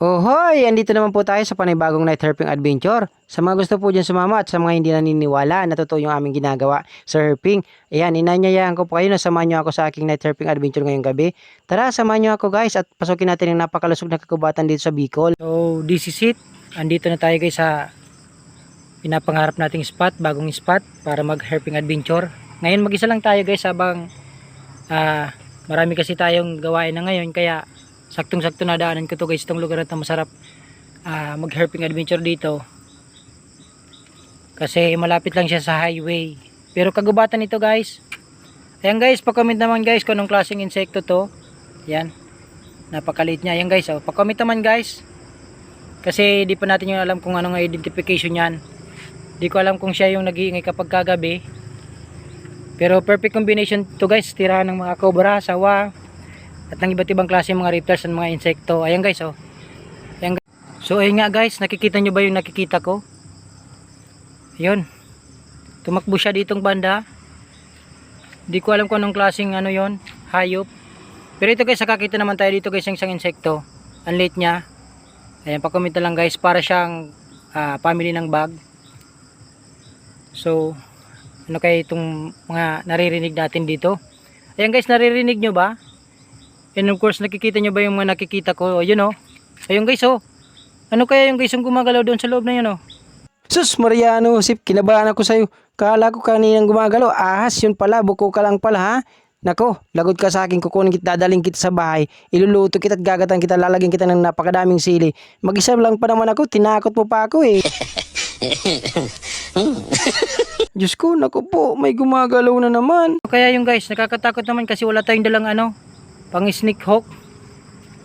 Ohoy! Andito naman po tayo sa panibagong night herping adventure. Sa mga gusto po dyan sumama at sa mga hindi naniniwala na totoo yung aming ginagawa sa herping. Ayan, inanyayahan ko po kayo na samahan nyo ako sa aking night herping adventure ngayong gabi. Tara, samahan nyo ako guys at pasukin natin ang napakalusog na kagubatan dito sa Bicol. So, this is it. Andito na tayo guys sa pinapangarap nating spot, bagong spot para mag herping adventure. Ngayon mag-isa lang tayo guys habang marami kasi tayong gawain na ngayon kaya saktong-sakto na daanan ko to guys itong lugar na masarap mag herping adventure dito kasi malapit lang siya sa highway pero kagubatan nito guys. Ayan guys, pa-comment naman guys kung anong klaseng insekto to. Yan, napakaliit niya. Ayan guys, pa-comment naman guys kasi di pa natin yung alam kung anong identification yan. Di ko alam kung siya yung nag-iingay kapag kagabi, pero perfect combination to guys, tirahan ng mga cobra, sawa at ng iba't ibang klase mga reptiles at mga insekto. Ayan guys, ayan guys. So ayun nga guys, nakikita nyo ba yung nakikita ko? Ayun, tumakbo siya ditong banda. Di ko alam kung anong klaseng ano yon, hayop. Pero ito guys, nakakita naman tayo dito guys ng isang insekto. Ang late niya. Ayan, pa-comment na lang guys, para siyang family ng bag. So ano kaya itong mga naririnig natin dito? Ayan guys, naririnig nyo ba? And of course, nakikita nyo ba yung mga nakikita ko? Yun ayun guys ano kaya yung guys yung gumagalaw doon sa loob na yun Sus Mariano, Sip, kinabahan ako sa'yo. Kala ko kaninang gumagalaw, ahas yun pala, buko ka lang pala ha. Nako, lagod ka sa akin, kukunin kita, dadaling kita sa bahay, iluluto kita at gagatan kita, lalagyan kita ng napakadaming sili. Mag-isa lang pa naman ako, tinakot mo pa ako eh. Diyos ko, naku po, may gumagalaw na naman. Kaya yung guys, nakakatakot naman kasi wala tayong dalang pang snake hawk.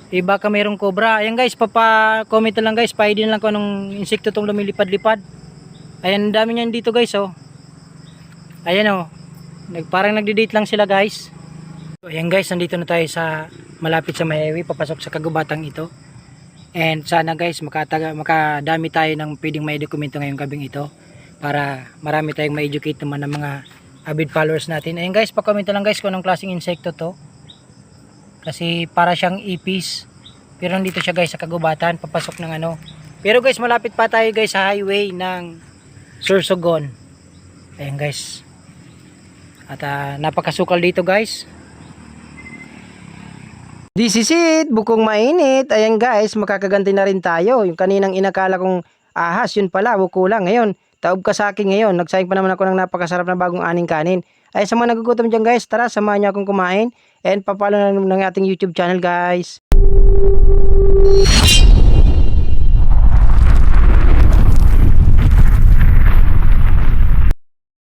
Baka mayroong cobra. Ayan guys, papa-comment na lang guys, pa-ID na lang kung anong insekto tong lumilipad-lipad. Ayan, dami niyan dito guys Ayan parang nagde-date lang sila guys. So, ayan guys, nandito na tayo sa malapit sa highway, papasok sa kagubatang ito. And sana guys, makadami tayo ng pwedeng may dokumento ngayong gabing ito para marami tayong ma-educate naman ng mga avid followers natin. Ayan guys, pa-comment na lang guys kung anong klaseng insekto to. Kasi para siyang ipis. Pero nandito siya guys sa kagubatan, papasok ng Pero guys, malapit pa tayo guys sa highway ng Sorsogon. Ayan guys. At napakasukal dito guys. This is it, bukong mainit. Ayan guys, makakaganti na rin tayo. Yung kaninang inakala kong ahas, yun pala, buko lang. Ngayon, taob ka sa akin ngayon. Nagsayang pa naman ako ng napakasarap na bagong aning kanin. Ay sa mga nagugutom dyan guys, tara, samahan niyo akong kumain. And papalo na ng ating YouTube channel guys.